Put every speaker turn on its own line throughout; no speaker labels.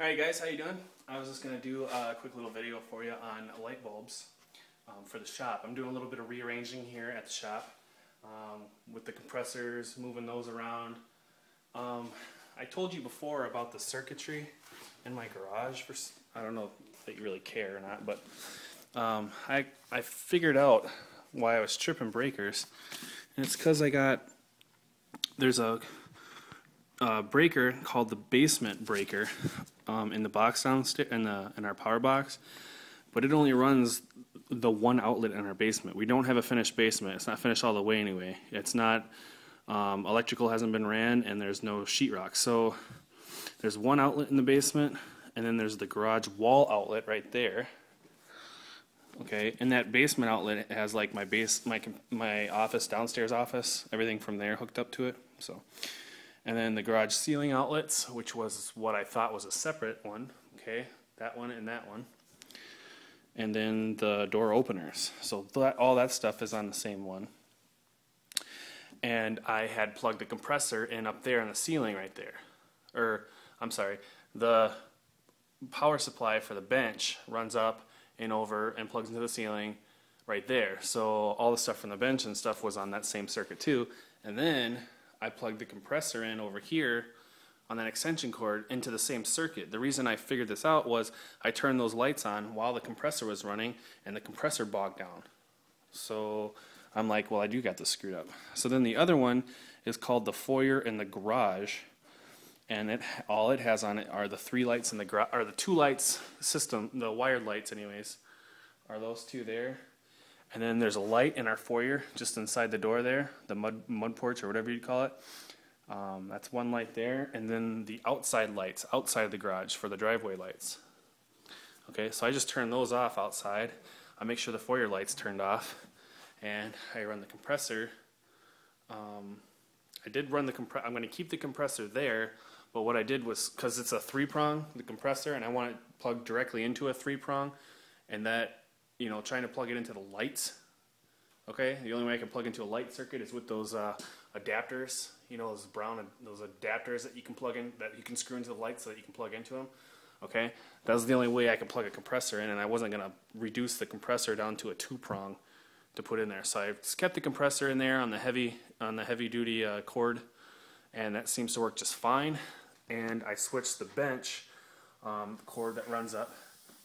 Alright guys, how you doing? I was just going to do a quick little video for you on light bulbs for the shop. I'm doing a little bit of rearranging here at the shop with the compressors, moving those around. I told you before about the circuitry in my garage. I don't know if you really care or not, but I figured out why I was tripping breakers, and it's because there's a breaker called the basement breaker in the box downstairs in our power box, but it only runs the one outlet in our basement. We don't have a finished basement. It's not finished all the way anyway. It's not electrical hasn't been ran, and there's no sheetrock. So there's one outlet in the basement, and then there's the garage wall outlet right there. Okay, and that basement outlet has like my office, downstairs office, everything from there hooked up to it. So. And then the garage ceiling outlets, which was what I thought was a separate one, okay, that one and that one. And then the door openers. So all that stuff is on the same one. And I had plugged the compressor in up there on the ceiling right there. Or, I'm sorry, the power supply for the bench runs up and over and plugs into the ceiling right there. So all the stuff from the bench and stuff was on that same circuit too. And then I plugged the compressor in over here on that extension cord into the same circuit. The reason I figured this out was I turned those lights on while the compressor was running, and the compressor bogged down. So I'm like, well, I do got this screwed up. So then the other one is called the foyer and the garage, and all it has on it are the 3 lights in the garage, or the 2 lights system, the wired lights anyways, are those 2 there. And then there's a light in our foyer just inside the door there, the mud porch or whatever you'd call it. That's one light there. And then the outside lights outside of the garage for the driveway lights. Okay, so I just turn those off outside. I make sure the foyer light's turned off. And I run the compressor. I did run the compressor. I'm going to keep the compressor there. But what I did was, because it's a 3-prong, the compressor, and I want it plugged directly into a 3-prong. And that, you know, trying to plug it into the lights, okay? The only way I can plug into a light circuit is with those adapters, you know, those adapters that you can plug in, that you can screw into the lights so that you can plug into them, okay? That was the only way I could plug a compressor in, and I wasn't going to reduce the compressor down to a 2-prong to put in there. So I just kept the compressor in there on the heavy duty cord, and that seems to work just fine. And I switched the bench cord that runs up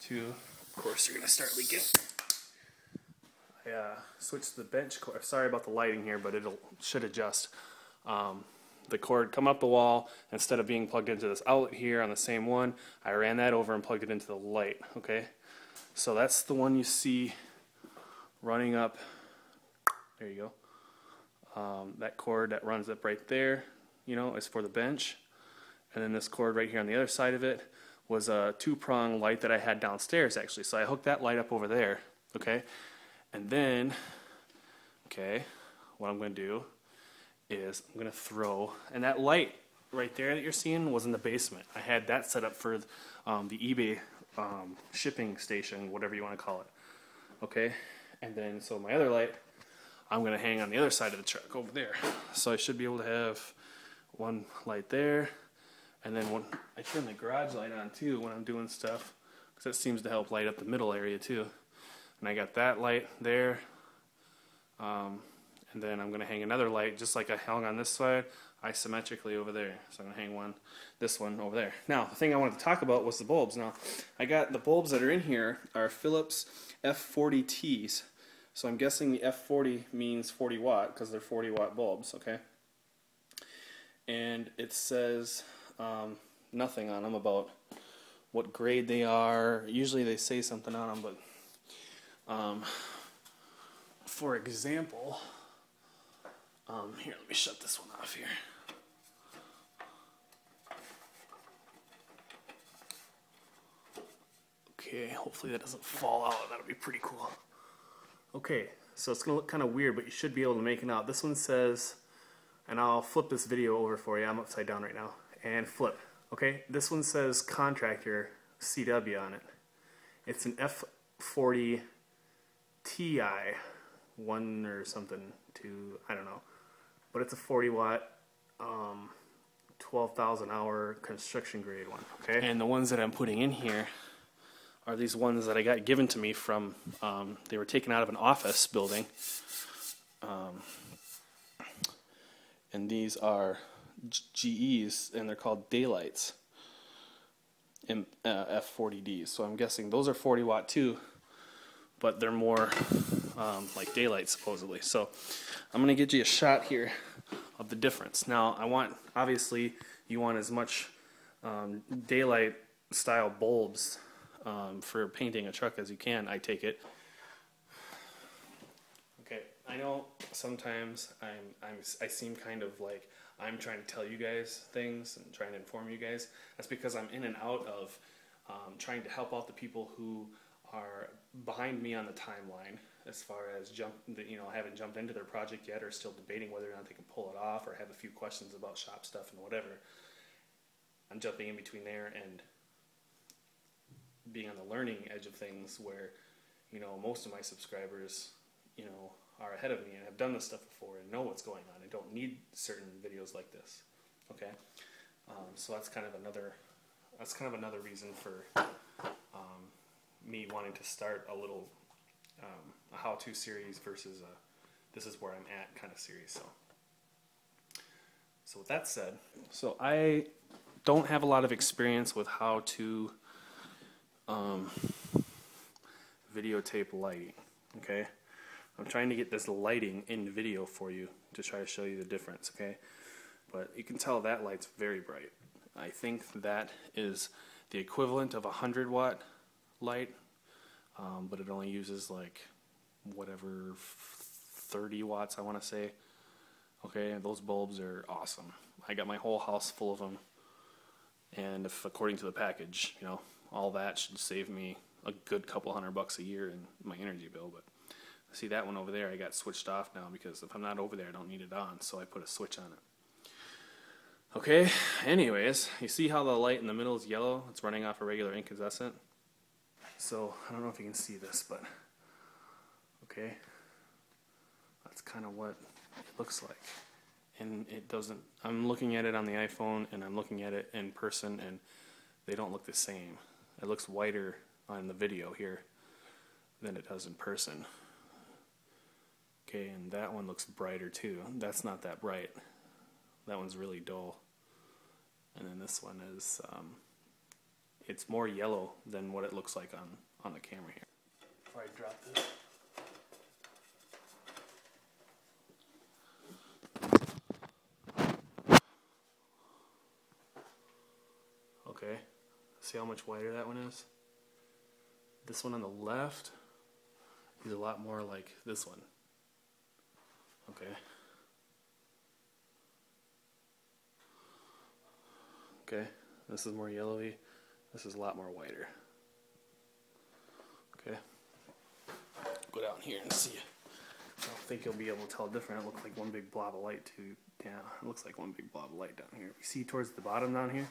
to, of course, you're going to start leaking. I switched the bench cord. Sorry about the lighting here, but should adjust. The cord come up the wall. Instead of being plugged into this outlet here on the same one, I ran that over and plugged it into the light. Okay, so that's the one you see running up. There you go. That cord that runs up right there, you know, is for the bench. And then this cord right here on the other side of it was a 2-prong light that I had downstairs actually. So I hooked that light up over there, okay? And then, okay, what I'm going to do is I'm going to throw, and that light right there that you're seeing was in the basement. I had that set up for the eBay shipping station, whatever you want to call it, okay? And then, so my other light, I'm going to hang on the other side of the truck over there. So I should be able to have one light there. And then when I turn the garage light on too when I'm doing stuff, because that seems to help light up the middle area too. And I got that light there. And then I'm going to hang another light just like I hung on this side, isometrically over there. So I'm going to hang this one over there. Now, the thing I wanted to talk about was the bulbs. Now, I got the bulbs that are in here are Philips F40Ts. So I'm guessing the F40 means 40 watt because they're 40 watt bulbs, okay? And it says nothing on them about what grade they are. Usually they say something on them, but for example, here, let me shut this one off here. Okay, hopefully that doesn't fall out. That'll be pretty cool. Okay, so it's going to look kind of weird, but you should be able to make it out. This one says, and I'll flip this video over for you. I'm upside down right now. And flip. Okay, this one says contractor CW on it. It's an F40 Ti 1 or something, 2, I don't know. But it's a 40 watt 12,000 hour construction grade one. Okay. And the ones that I'm putting in here are these ones that I got given to me from, they were taken out of an office building. And these are GEs, and they're called Daylights, and F40Ds. So I'm guessing those are 40 watt too, but they're more like Daylights supposedly. So I'm gonna get you a shot here of the difference. Now I want, obviously you want as much daylight style bulbs for painting a truck as you can, I take it. Okay, I know sometimes I seem kind of like I'm trying to tell you guys things and trying to inform you guys. That's because I'm in and out of trying to help out the people who are behind me on the timeline, as far as haven't jumped into their project yet, or still debating whether or not they can pull it off, or have a few questions about shop stuff and whatever. I'm jumping in between there and being on the learning edge of things, where most of my subscribers are ahead of me and have done this stuff before and know what's going on and don't need certain videos like this. Okay, so that's kind of another reason for me wanting to start a little a how-to series versus a this is where I'm at kind of series. So with that said, so I don't have a lot of experience with how to videotape lighting. Okay, I'm trying to get this lighting in video for you to try to show you the difference. Okay, but you can tell that light's very bright. I think that is the equivalent of a 100-watt light, but it only uses like whatever 30 watts, I want to say. Okay, and those bulbs are awesome. I got my whole house full of them, and if according to the package, all that should save me a good couple $100 a year in my energy bill. But see, that one over there I got switched off now, because if I'm not over there I don't need it on, so I put a switch on it. Okay, anyways, you see how the light in the middle is yellow? It's running off a regular incandescent. So I don't know if you can see this, but okay, that's kind of what it looks like. And it doesn't, I'm looking at it on the iPhone and I'm looking at it in person, and they don't look the same. It looks whiter on the video here than it does in person. Okay, and that one looks brighter too. That's not that bright. That one's really dull. And then this one is, it's more yellow than what it looks like on the camera here. Before I drop this. Okay, see how much whiter that one is? This one on the left is a lot more like this one. Okay. Okay, this is more yellowy. This is a lot more whiter. Okay. Go down here and see. I don't think you'll be able to tell different. It looks like one big blob of light too. Yeah, it looks like one big blob of light down here. You see towards the bottom down here?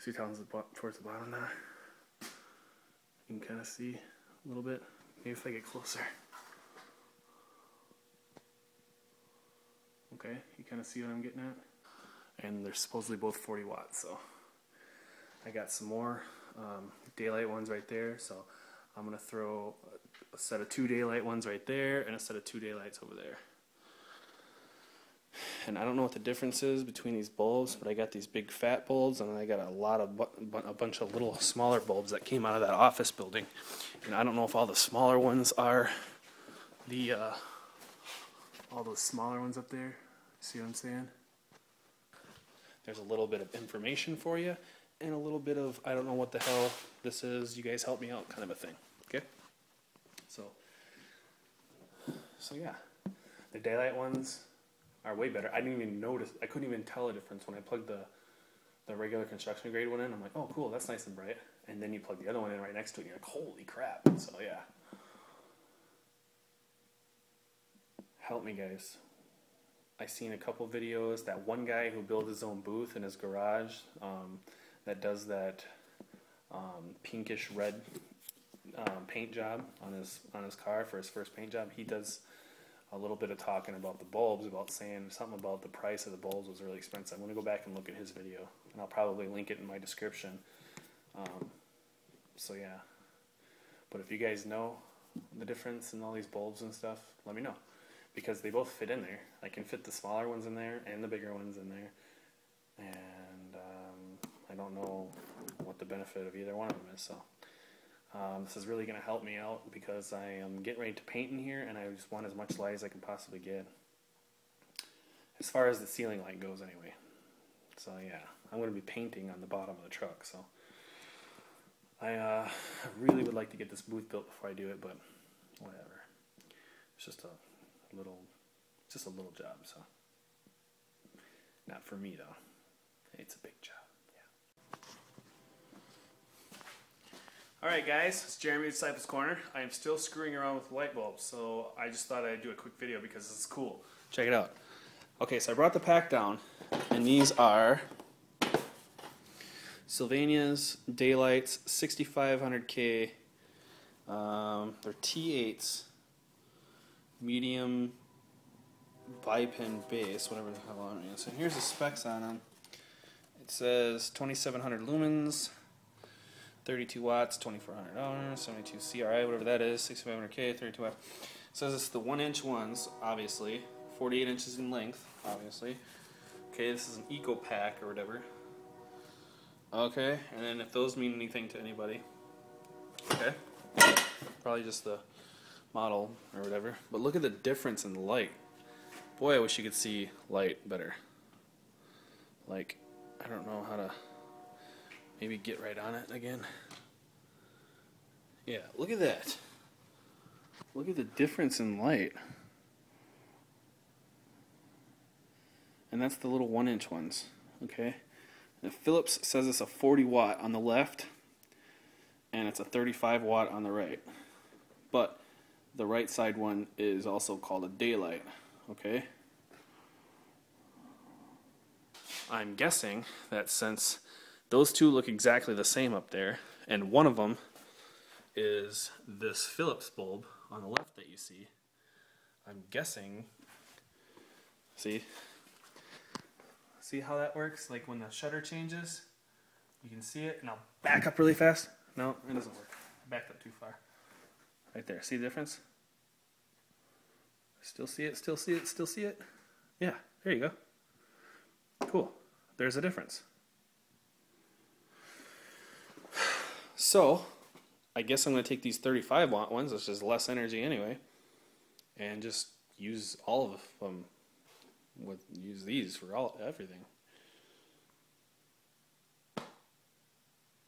See towards the bottom now? You can kind of see a little bit. Maybe if I get closer. Okay, you kind of see what I'm getting at? And they're supposedly both 40 watts, so I got some more daylight ones right there, so I'm going to throw a set of 2 daylight ones right there and a set of 2 daylights over there. And I don't know what the difference is between these bulbs, but I got these big fat bulbs, and I got a bunch of little smaller bulbs that came out of that office building. And I don't know if all the smaller ones are the all those smaller ones up there. See what I'm saying? There's a little bit of information for you, and a little bit of I don't know what the hell this is. You guys help me out, kind of a thing. Okay. So yeah, the daylight ones are way better. I didn't even notice. I couldn't even tell a difference when I plugged the regular construction grade one in. I'm like, oh cool, that's nice and bright. And then you plug the other one in right next to it, and you're like, holy crap. So yeah. Help me, guys. I seen a couple videos. That one guy who built his own booth in his garage, that does that pinkish red paint job on his car for his first paint job. He does a little bit of talking about the bulbs, about saying something about the price of the bulbs was really expensive. I'm going to go back and look at his video, and I'll probably link it in my description. So yeah, but if you guys know the difference in all these bulbs and stuff, let me know, because they both fit in there. I can fit the smaller ones in there and the bigger ones in there, and I don't know what the benefit of either one of them is. So this is really going to help me out, because I am getting ready to paint in here, and I just want as much light as I can possibly get, as far as the ceiling light goes anyway. So yeah, I'm going to be painting on the bottom of the truck, so I really would like to get this booth built before I do it, but whatever. It's just a little job, so not for me though. It's a big job. Alright guys, it's Jeremy at Disciples Corner. I am still screwing around with light bulbs, so I just thought I'd do a quick video because this is cool. Check it out. Okay, so I brought the pack down, and these are Sylvania's Daylights 6500K. They're T8s, medium bipin base, whatever the hell it is. So here's the specs on them. It says 2700 lumens, 32 watts, $2,400, 72 CRI, whatever that is, 6500K, 32 watts. It says it's the 1-inch ones, obviously, 48 inches in length, obviously. Okay, this is an eco pack or whatever. Okay, and then if those mean anything to anybody, okay, probably just the model or whatever. But look at the difference in light. Boy, I wish you could see light better. Like, I don't know how to maybe get right on it again. Yeah, look at that. Look at the difference in light. And that's the little 1-inch ones, okay? And Philips says it's a 40 watt on the left, and it's a 35 watt on the right. But the right side one is also called a daylight, okay? I'm guessing that since those two look exactly the same up there, and one of them is this Philips bulb on the left that you see, I'm guessing, see how that works? Like when the shutter changes, you can see it, and I'll back up really fast. No, it doesn't work. I backed up too far. Right there, see the difference? Still see it, still see it, still see it? Yeah, there you go. Cool, there's a difference. So, I guess I'm going to take these 35 watt ones, which is less energy anyway, and just use all of them. Use these for everything.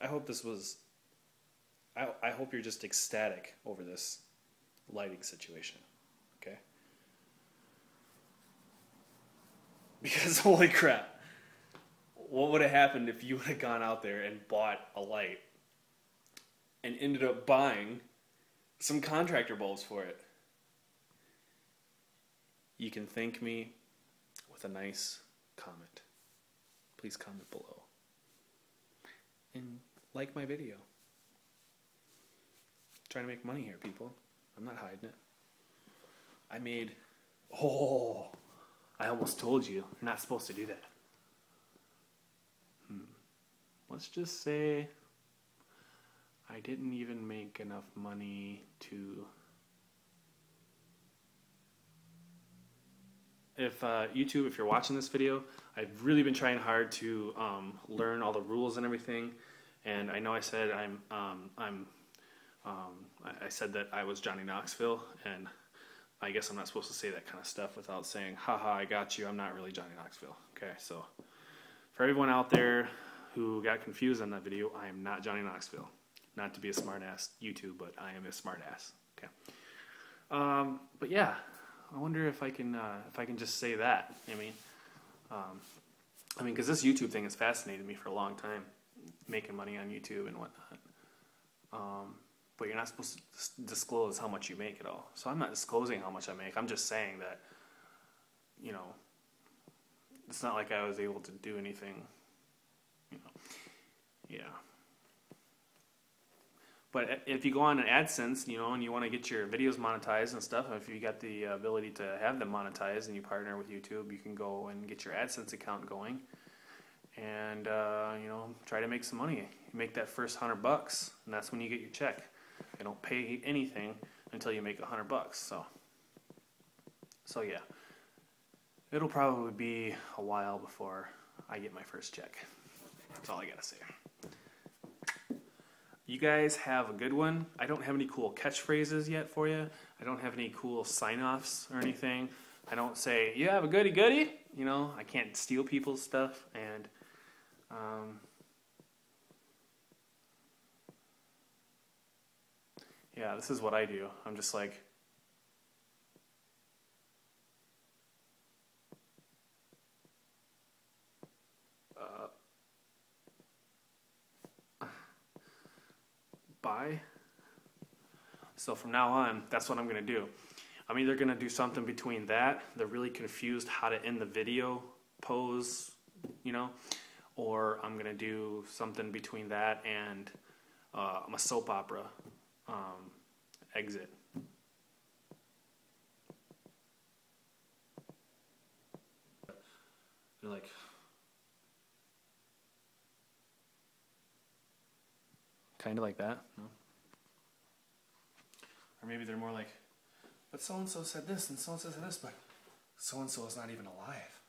I hope this was. I hope you're just ecstatic over this lighting situation, okay? Because holy crap, what would have happened if you would have gone out there and bought a light and ended up buying some contractor bulbs for it? You can thank me with a nice comment. Please comment below. And like my video. I'm trying to make money here, people. I'm not hiding it. I made... Oh! I almost told you. You're not supposed to do that. Let's just say I didn't even make enough money to... If YouTube, if you're watching this video, I've really been trying hard to learn all the rules and everything. And I know I said I said that I was Johnny Knoxville, and I guess I'm not supposed to say that kind of stuff without saying, haha, I got you, I'm not really Johnny Knoxville. Okay, so for everyone out there who got confused on that video, I am not Johnny Knoxville. Not to be a smart ass YouTube, but I am a smart ass. Okay. But yeah, I wonder if I can just say that. I mean, because this YouTube thing has fascinated me for a long time, making money on YouTube and whatnot. But you're not supposed to disclose how much you make at all. So I'm not disclosing how much I make. I'm just saying that, you know, it's not like I was able to do anything, you know. Yeah. But if you go on an AdSense, you know, and you want to get your videos monetized and stuff, if you got the ability to have them monetized and you partner with YouTube, you can go and get your AdSense account going and, you know, try to make some money. You make that first $100, and that's when you get your check. You don't pay anything until you make $100. So yeah, it'll probably be a while before I get my first check. That's all I gotta say. You guys have a good one. I don't have any cool catchphrases yet for you. I don't have any cool sign-offs or anything. I don't say, you have a goody goody. You know, I can't steal people's stuff. And yeah, this is what I do. I'm just like, bye. So from now on, that's what I'm going to do. I'm either going to do something between that, the really confused how to end the video pose, you know, or I'm going to do something between that and a soap opera exit. They're like, kind of like that, no? Or maybe they're more like, but so-and-so said this and so-and-so said this, but so-and-so is not even alive.